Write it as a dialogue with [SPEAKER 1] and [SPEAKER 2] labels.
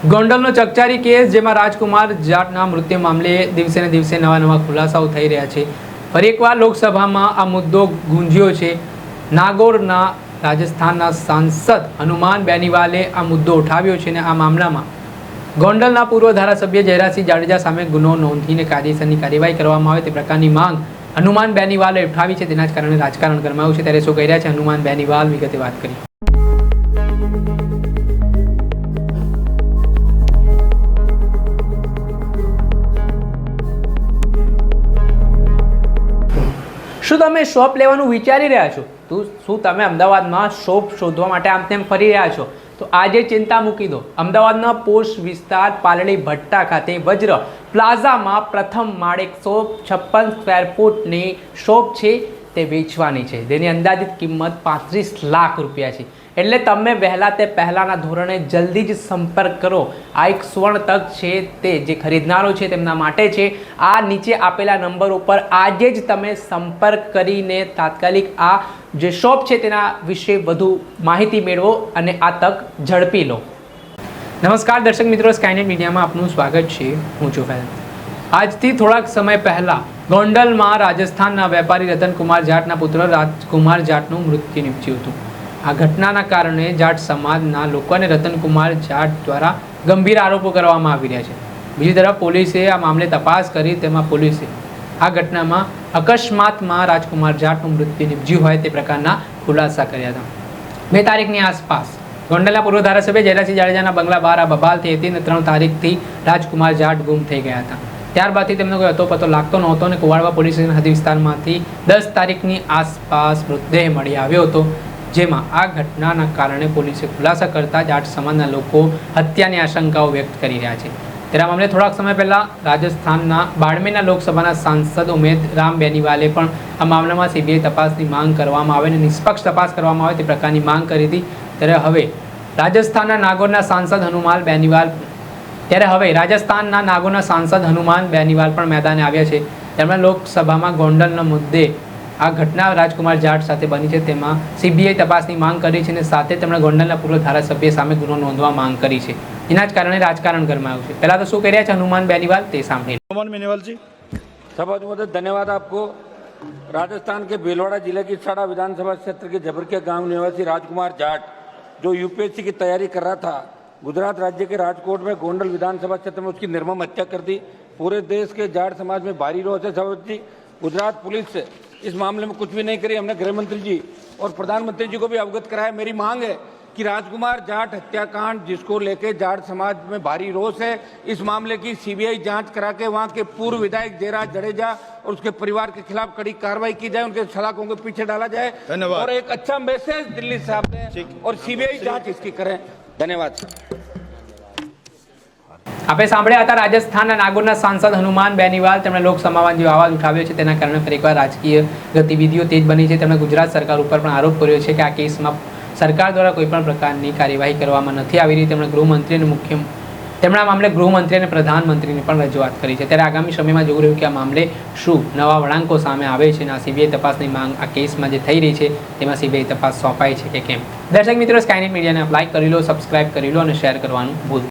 [SPEAKER 1] ગોંડલનો ચકચારી case, જેમાં રાજકુમાર જાટના મૃત્યુ મામલે દિવસે ને દિવસે નવા ખુલાસાઓ થઈ રહ્યા છે। ફરી એકવાર લોકસભામાં આ મુદ્દો ગુંજ્યો છે। નાગોરના રાજસ્થાનના સાંસદ હનુમાન બેનીવાલે આ મુદ્દો ઉઠાવ્યો છે અને આ મામલામાં ગોંડલના પૂર્વ ધારાસભ્ય જયરાજસિંહ જાડેજા સામે ગુનો નોંધીને કાયદેસરની કાર્યવાહી કરવામાં આવે તે પ્રકારની માંગ હનુમાન બેનીવાલે ઉઠાવી છે। તેના જ કારણે રાજકારણ ગરમાયું છે। ત્યારે શું કહી રહ્યા છે હનુમાન બેનીવાલ, વિગતે વાત કરી। શું તમે શોપ લેવાનું વિચારી રહ્યા છો? શું તમે અમદાવાદમાં શોપ શોધવા માટે આમ તેમ ફરી રહ્યા છો? તો આજે ચિંતા મૂકી દો। અમદાવાદના પોશ વિસ્તાર પાલડી ભટ્ટા ખાતે વજ્ર પ્લાઝામાં પ્રથમ માળે 156 સ્ક્વેર ફૂટની શોપ છે તે વેચવાની છે, જેની અંદાજિત કિંમત 35 લાખ રૂપિયા છે। એટલે તમે વહેલા તે પહેલાંના ધોરણે જલ્દી જ સંપર્ક કરો। આ એક સુવર્ણ તક છે તે જે ખરીદનારો છે તેમના માટે છે। આ નીચે આપેલા નંબર ઉપર આજે જ તમે સંપર્ક કરીને તાત્કાલિક આ જે શોપ છે તેના વિશે વધુ માહિતી મેળવો અને આ તક ઝડપી લો। નમસ્કાર દર્શક મિત્રો, સ્કાયનેટ મીડિયામાં આપનું સ્વાગત છે। હું છું ફૈઝ। આજથી થોડાક સમય પહેલાં ગોંડલમાં રાજસ્થાનના વેપારી રતનકુમાર જાટના પુત્ર રાજકુમાર જાટનું મૃત્યુ નીપજ્યું હતું। આ ઘટનાના કારણે જાટ સમાજના લોકોને રતનકુમાર જાટ દ્વારા ગંભીર આરોપો કરવામાં આવી રહ્યા છે। બીજી તરફ પોલીસે આ મામલે તપાસ કરી, તેમાં પોલીસે આ ઘટનામાં અકસ્માતમાં રાજકુમાર જાટનું મૃત્યુ નીપજ્યું હોય તે પ્રકારના ખુલાસા કર્યા હતા। 2 તારીખની આસપાસ ગોંડલના પૂર્વ ધારાસભ્ય જયરાજસિંહ જાડેજાના બંગલા બહાર આ બબાલ થઈ હતી અને 3 તારીખથી રાજકુમાર જાટ ગુમ થઈ ગયા હતા। ત્યારબાદથી તેમનો કોઈ અતોપતો લાગતો નહોતો અને કુવાડવા પોલીસ સ્ટેશન હદ વિસ્તારમાંથી 10 તારીખની આસપાસ મૃતદેહ મળી આવ્યો હતો, જેમાં આ ઘટનાના કારણે પોલીસે ખુલાસા કરતા જાટ સમાજના લોકો હત્યાની આશંકાઓ વ્યક્ત કરી રહ્યા છે। ત્યારે આ મામલે થોડાક સમય પહેલાં રાજસ્થાનના બાડમેરના લોકસભાના સાંસદ ઉમેદ રામ બેનીવાલે પણ આ મામલામાં સીબીઆઈ તપાસની માંગ કરવામાં આવે અને નિષ્પક્ષ તપાસ કરવામાં આવે તે પ્રકારની માંગ કરી હતી। ત્યારે હવે રાજસ્થાનના નાગોરના સાંસદ હનુમાન બેનીવાલ પણ મેદાને આવ્યા છે। તેમણે લોકસભામાં ગોંડલના મુદ્દે આ ઘટના રાજકુમાર જાટ સાથે બની છે તેમાં સીબીઆઈ તપાસની માંગ કરી છે અને સાથે તેમણે ગોંડલના પૂર્વ ધારાસભ્ય સામે ગુનો નોંધવા માંગ કરી છે। એના જ કારણે રાજકારણ ગરમાયું છે। પહેલા તો શું કહી રહ્યા છે હનુમાન બેનીવાલ તે સાંભળી।
[SPEAKER 2] हनुमान बेनीवाल जी,
[SPEAKER 3] बहुत बहुत धन्यवाद आपको। राजस्थान के भीलवाड़ा जिले की साड़ा विधानसभा क्षेत्र के जबरकिया गांव निवासी राजकुमार जाट, जो यूपीएससी की तैयारी कर रहा था, गुजरात राज्य के राजकोट में गोंडल विधानसभा क्षेत्र में उसकी निर्मम हत्या कर दी। पूरे देश के जाट समाज में भारी रोष है। जी, गुजरात पुलिस से इस मामले में कुछ भी नहीं करी। हमने गृह मंत्री जी और प्रधानमंत्री जी को भी अवगत कराया। मेरी मांग है कि राजकुमार जाट हत्याकांड जिसको लेके जाट समाज में भारी रोष है, इस मामले की सीबीआई जांच करा के वहां के पूर्व विधायक जयराज जडेजा और उसके परिवार के खिलाफ कड़ी कार्रवाई की जाए, उनके सलाखों के पीछे डाला जाए और एक अच्छा मैसेज दिल्ली साहब ने और सीबीआई जांच इसकी करें। धन्यवाद।
[SPEAKER 1] આપણે સાંભળ્યા હતા રાજસ્થાનના નાગોરના સાંસદ હનુમાન બેનીવાલ। તેમણે લોકસભામાં જે અવાજ ઉઠાવ્યો છે તેના કારણે ફરીકવાર રાજકીય ગતિવિધિઓ તેજ બની છે। તેમણે ગુજરાત સરકાર ઉપર પણ આરોપ કર્યો છે કે આ કેસમાં સરકાર દ્વારા કોઈ પણ પ્રકારની કાર્યવાહી કરવામાં નથી આવી રહી। તેમણે આ મામલે ગૃહમંત્રી અને પ્રધાનમંત્રીને પણ રજૂઆત કરી છે। ત્યારે આગામી સમયમાં જોવું રહ્યું કે આ મામલે શું નવા વળાંકો સામે આવે છે અને આ સીબીઆઈ તપાસની માંગ આ કેસમાં જે થઈ રહી છે તેમાં સીબીઆઈ તપાસ સોંપાઈ છે કે કેમ। દર્શક મિત્રો, સ્કાયનેટ મીડિયાને લાઈક કરી લો, સબસ્ક્રાઇબ કરી લો અને શેર કરવાનું ભૂલતા